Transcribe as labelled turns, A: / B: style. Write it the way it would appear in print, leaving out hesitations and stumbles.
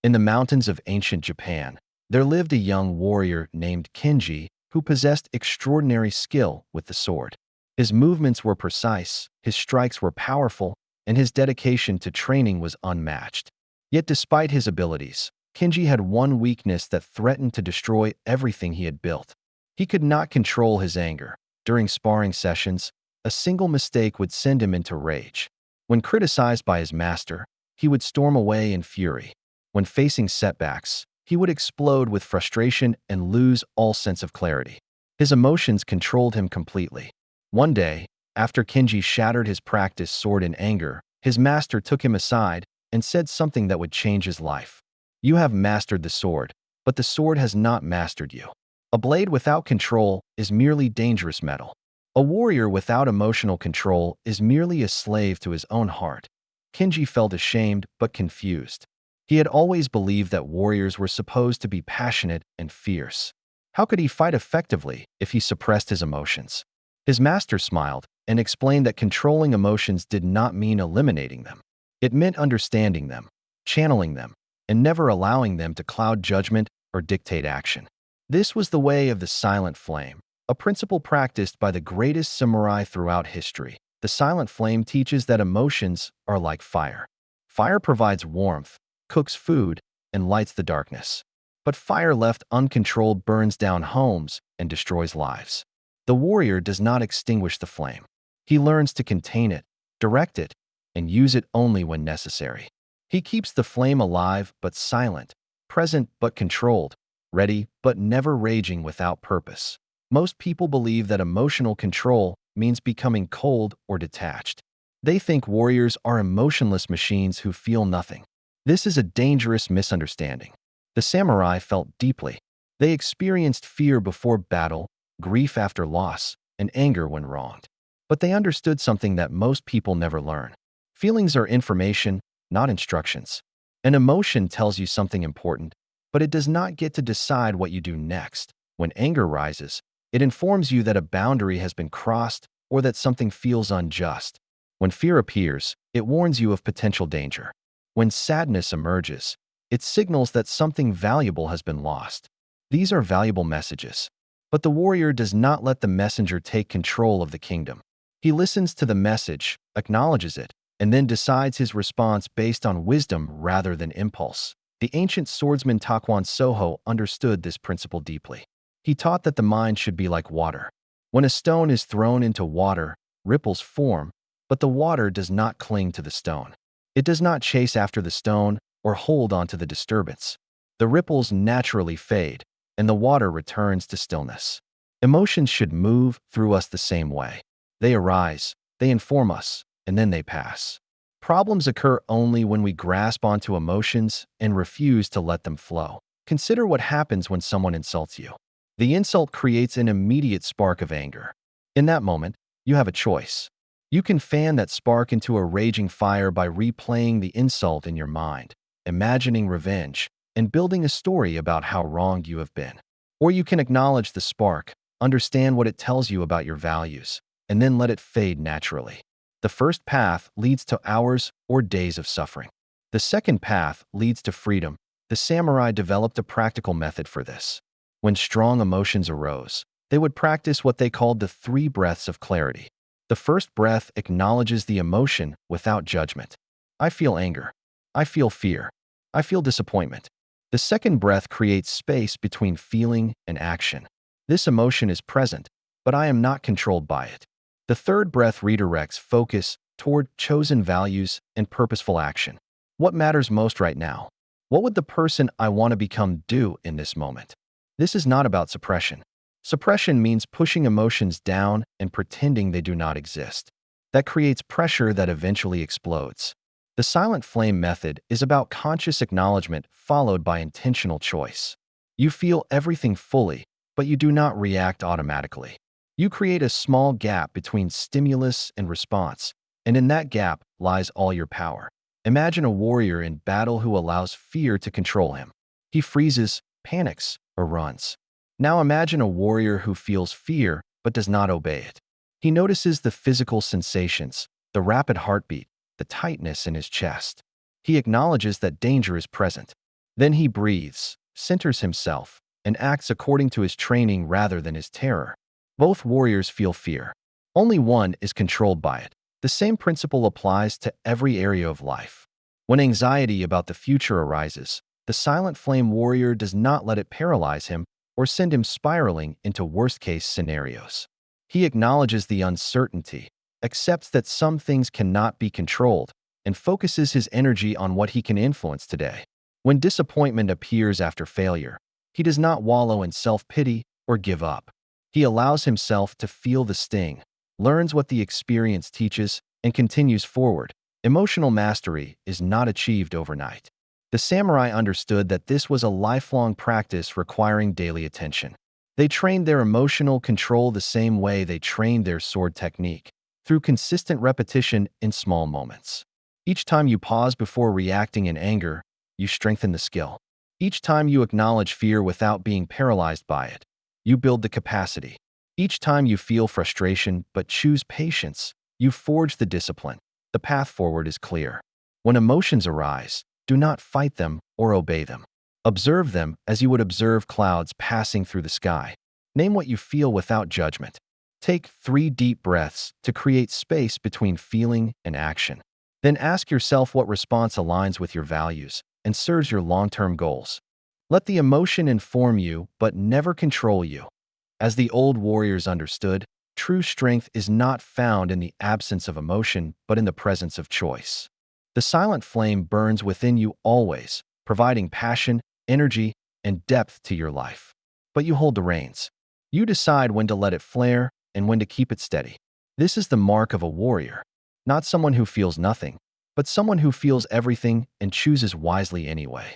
A: In the mountains of ancient Japan, there lived a young warrior named Kenji who possessed extraordinary skill with the sword. His movements were precise, his strikes were powerful, and his dedication to training was unmatched. Yet despite his abilities, Kenji had one weakness that threatened to destroy everything he had built. He could not control his anger. During sparring sessions, a single mistake would send him into rage. When criticized by his master, he would storm away in fury. When facing setbacks, he would explode with frustration and lose all sense of clarity. His emotions controlled him completely. One day, after Kenji shattered his practiced sword in anger, his master took him aside and said something that would change his life. "You have mastered the sword, but the sword has not mastered you. A blade without control is merely dangerous metal. A warrior without emotional control is merely a slave to his own heart." Kenji felt ashamed but confused. He had always believed that warriors were supposed to be passionate and fierce. How could he fight effectively if he suppressed his emotions? His master smiled and explained that controlling emotions did not mean eliminating them. It meant understanding them, channeling them, and never allowing them to cloud judgment or dictate action. This was the way of the silent flame, a principle practiced by the greatest samurai throughout history. The silent flame teaches that emotions are like fire. Fire provides warmth, cooks food, and lights the darkness. But fire left uncontrolled burns down homes and destroys lives. The warrior does not extinguish the flame. He learns to contain it, direct it, and use it only when necessary. He keeps the flame alive but silent, present but controlled, ready but never raging without purpose. Most people believe that emotional control means becoming cold or detached. They think warriors are emotionless machines who feel nothing. This is a dangerous misunderstanding. The samurai felt deeply. They experienced fear before battle, grief after loss, and anger when wronged. But they understood something that most people never learn. Feelings are information, not instructions. An emotion tells you something important, but it does not get to decide what you do next. When anger rises, it informs you that a boundary has been crossed or that something feels unjust. When fear appears, it warns you of potential danger. When sadness emerges, it signals that something valuable has been lost. These are valuable messages. But the warrior does not let the messenger take control of the kingdom. He listens to the message, acknowledges it, and then decides his response based on wisdom rather than impulse. The ancient swordsman Takuan Soho understood this principle deeply. He taught that the mind should be like water. When a stone is thrown into water, ripples form, but the water does not cling to the stone. It does not chase after the stone or hold onto the disturbance. The ripples naturally fade, and the water returns to stillness. Emotions should move through us the same way. They arise, they inform us, and then they pass. Problems occur only when we grasp onto emotions and refuse to let them flow. Consider what happens when someone insults you. The insult creates an immediate spark of anger. In that moment, you have a choice. You can fan that spark into a raging fire by replaying the insult in your mind, imagining revenge, and building a story about how wronged you have been. Or you can acknowledge the spark, understand what it tells you about your values, and then let it fade naturally. The first path leads to hours or days of suffering. The second path leads to freedom. The samurai developed a practical method for this. When strong emotions arose, they would practice what they called the 3 breaths of clarity. The first breath acknowledges the emotion without judgment. I feel anger. I feel fear. I feel disappointment. The second breath creates space between feeling and action. This emotion is present, but I am not controlled by it. The third breath redirects focus toward chosen values and purposeful action. What matters most right now? What would the person I want to become do in this moment? This is not about suppression. Suppression means pushing emotions down and pretending they do not exist. That creates pressure that eventually explodes. The silent flame method is about conscious acknowledgement followed by intentional choice. You feel everything fully, but you do not react automatically. You create a small gap between stimulus and response, and in that gap lies all your power. Imagine a warrior in battle who allows fear to control him. He freezes, panics, or runs. Now imagine a warrior who feels fear but does not obey it. He notices the physical sensations, the rapid heartbeat, the tightness in his chest. He acknowledges that danger is present. Then he breathes, centers himself, and acts according to his training rather than his terror. Both warriors feel fear. Only one is controlled by it. The same principle applies to every area of life. When anxiety about the future arises, the silent flame warrior does not let it paralyze him or send him spiraling into worst-case scenarios. He acknowledges the uncertainty, accepts that some things cannot be controlled, and focuses his energy on what he can influence today. When disappointment appears after failure, he does not wallow in self-pity or give up. He allows himself to feel the sting, learns what the experience teaches, and continues forward. Emotional mastery is not achieved overnight. The samurai understood that this was a lifelong practice requiring daily attention. They trained their emotional control the same way they trained their sword technique, through consistent repetition in small moments. Each time you pause before reacting in anger, you strengthen the skill. Each time you acknowledge fear without being paralyzed by it, you build the capacity. Each time you feel frustration but choose patience, you forge the discipline. The path forward is clear. When emotions arise, do not fight them or obey them. Observe them as you would observe clouds passing through the sky. Name what you feel without judgment. Take 3 deep breaths to create space between feeling and action. Then ask yourself what response aligns with your values and serves your long-term goals. Let the emotion inform you, but never control you. As the old warriors understood, true strength is not found in the absence of emotion, but in the presence of choice. The silent flame burns within you always, providing passion, energy, and depth to your life. But you hold the reins. You decide when to let it flare and when to keep it steady. This is the mark of a warrior, not someone who feels nothing, but someone who feels everything and chooses wisely anyway.